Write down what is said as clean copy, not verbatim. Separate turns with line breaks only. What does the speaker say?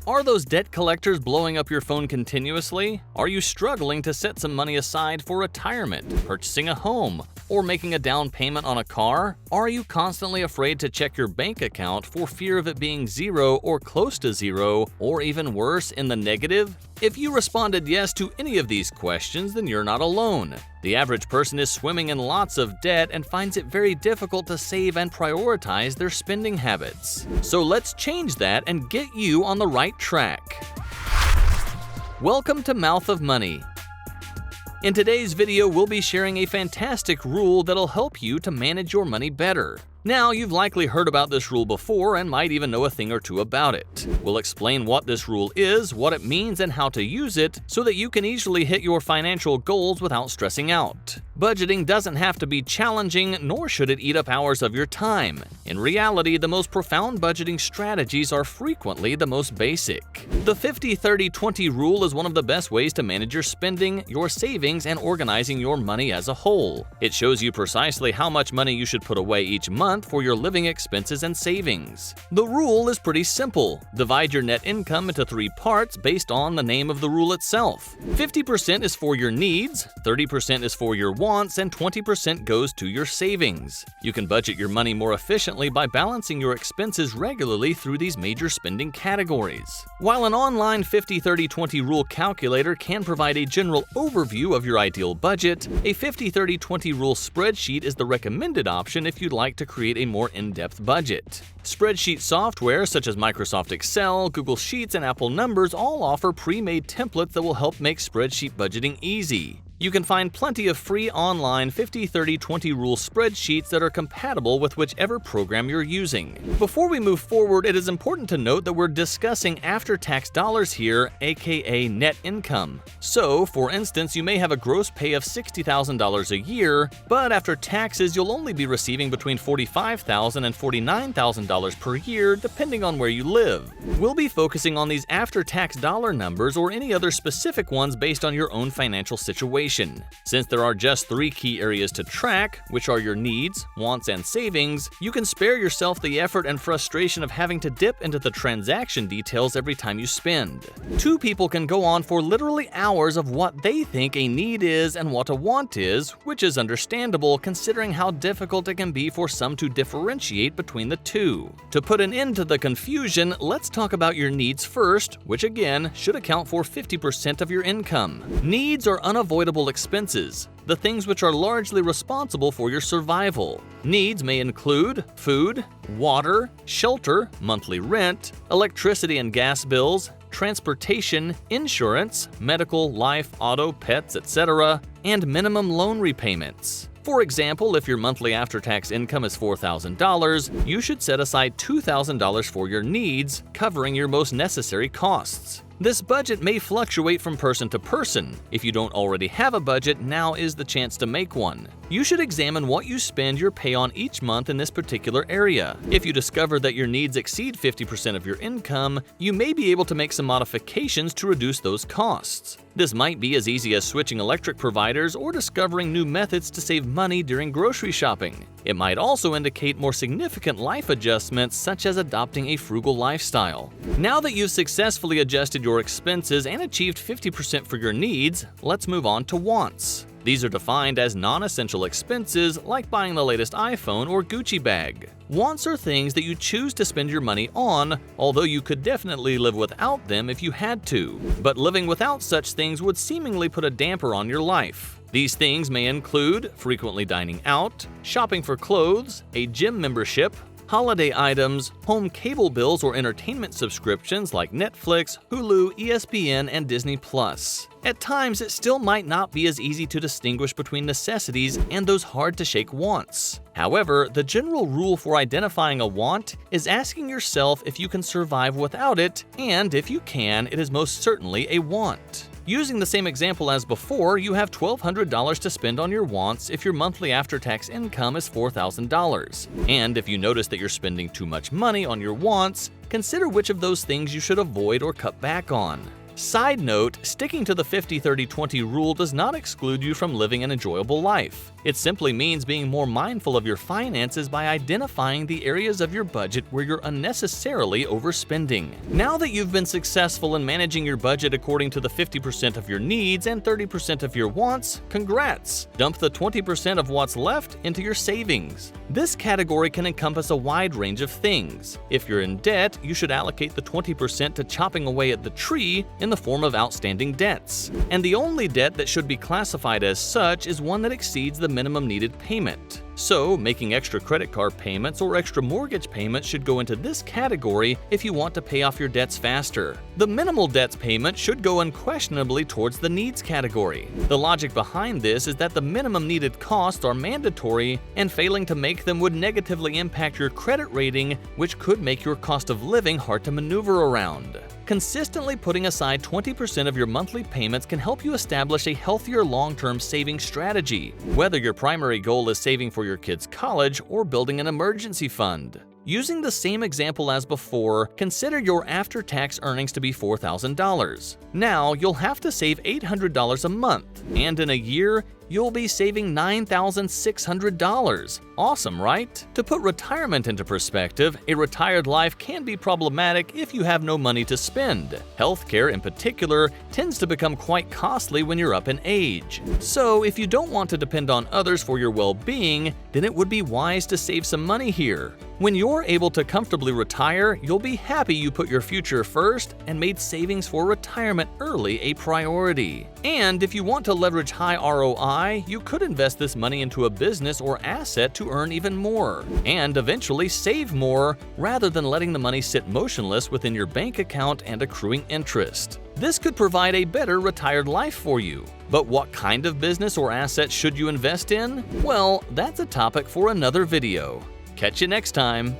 Are those debt collectors blowing up your phone continuously? Are you struggling to set some money aside for retirement, purchasing a home, or making a down payment on a car? Are you constantly afraid to check your bank account for fear of it being zero or close to zero, or even worse, in the negative? If you responded yes to any of these questions, then you're not alone. The average person is swimming in lots of debt and finds it very difficult to save and prioritize their spending habits. So let's change that and get you on the right track. Welcome to Mouth of Money. In today's video, we'll be sharing a fantastic rule that'll help you to manage your money better. Now, you've likely heard about this rule before and might even know a thing or two about it. We'll explain what this rule is, what it means, and how to use it so that you can easily hit your financial goals without stressing out. Budgeting doesn't have to be challenging, nor should it eat up hours of your time. In reality, the most profound budgeting strategies are frequently the most basic. The 50-30-20 rule is one of the best ways to manage your spending, your savings, and organizing your money as a whole. It shows you precisely how much money you should put away each month for your living expenses and savings. The rule is pretty simple. Divide your net income into 3 parts based on the name of the rule itself. 50% is for your needs, 30% is for your wants, and 20% goes to your savings. You can budget your money more efficiently by balancing your expenses regularly through these major spending categories. While an online 50-30-20 rule calculator can provide a general overview of your ideal budget, a 50-30-20 rule spreadsheet is the recommended option if you'd like to create a more in-depth budget. Spreadsheet software such as Microsoft Excel, Google Sheets, and Apple Numbers all offer pre-made templates that will help make spreadsheet budgeting easy. You can find plenty of free online 50-30-20 rule spreadsheets that are compatible with whichever program you're using. Before we move forward, it is important to note that we're discussing after-tax dollars here, aka net income. So, for instance, you may have a gross pay of $60,000 a year, but after taxes you'll only be receiving between $45,000 and $49,000 per year, depending on where you live. We'll be focusing on these after-tax dollar numbers or any other specific ones based on your own financial situation. Since there are just 3 key areas to track, which are your needs, wants, and savings, you can spare yourself the effort and frustration of having to dip into the transaction details every time you spend. 2 people can go on for literally hours of what they think a need is and what a want is, which is understandable considering how difficult it can be for some to differentiate between the two. To put an end to the confusion, let's talk about your needs first, which again should account for 50% of your income. Needs are unavoidable expenses, the things which are largely responsible for your survival. Needs may include food, water, shelter, monthly rent, electricity and gas bills, transportation, insurance, medical, life, auto, pets, etc., and minimum loan repayments. For example, if your monthly after-tax income is $4,000, you should set aside $2,000 for your needs, covering your most necessary costs. This budget may fluctuate from person to person. If you don't already have a budget, now is the chance to make one. You should examine what you spend your pay on each month in this particular area. If you discover that your needs exceed 50% of your income, you may be able to make some modifications to reduce those costs. This might be as easy as switching electric providers or discovering new methods to save money during grocery shopping. It might also indicate more significant life adjustments, such as adopting a frugal lifestyle. Now that you've successfully adjusted your expenses and achieved 50% for your needs, let's move on to wants. These are defined as non-essential expenses like buying the latest iPhone or Gucci bag. Wants are things that you choose to spend your money on, although you could definitely live without them if you had to. But living without such things would seemingly put a damper on your life. These things may include frequently dining out, shopping for clothes, a gym membership, holiday items, home cable bills or entertainment subscriptions like Netflix, Hulu, ESPN, and Disney+. At times, it still might not be as easy to distinguish between necessities and those hard-to-shake wants. However, the general rule for identifying a want is asking yourself if you can survive without it, and if you can, it is most certainly a want. Using the same example as before, you have $1,200 to spend on your wants if your monthly after-tax income is $4,000. And if you notice that you're spending too much money on your wants, consider which of those things you should avoid or cut back on. Side note, sticking to the 50-30-20 rule does not exclude you from living an enjoyable life. It simply means being more mindful of your finances by identifying the areas of your budget where you're unnecessarily overspending. Now that you've been successful in managing your budget according to the 50% of your needs and 30% of your wants, congrats! Dump the 20% of what's left into your savings. This category can encompass a wide range of things. If you're in debt, you should allocate the 20% to chopping away at the tree in the form of outstanding debts. And the only debt that should be classified as such is one that exceeds the minimum needed payment. So, making extra credit card payments or extra mortgage payments should go into this category if you want to pay off your debts faster. The minimal debts payment should go unquestionably towards the needs category. The logic behind this is that the minimum needed costs are mandatory, and failing to make them would negatively impact your credit rating, which could make your cost of living hard to maneuver around. Consistently putting aside 20% of your monthly payments can help you establish a healthier long-term saving strategy, whether your primary goal is saving for your kids' college or building an emergency fund. Using the same example as before, consider your after-tax earnings to be $4,000. Now, you'll have to save $800 a month, and in a year, you'll be saving $9,600. Awesome, right? To put retirement into perspective, a retired life can be problematic if you have no money to spend. Healthcare, in particular, tends to become quite costly when you're up in age. So, if you don't want to depend on others for your well-being, then it would be wise to save some money here. When you're able to comfortably retire, you'll be happy you put your future first and made savings for retirement early a priority. And if you want to leverage high ROI, you could invest this money into a business or asset to earn even more, and eventually save more, rather than letting the money sit motionless within your bank account and accruing interest. This could provide a better retired life for you. But what kind of business or asset should you invest in? Well, that's a topic for another video. Catch you next time.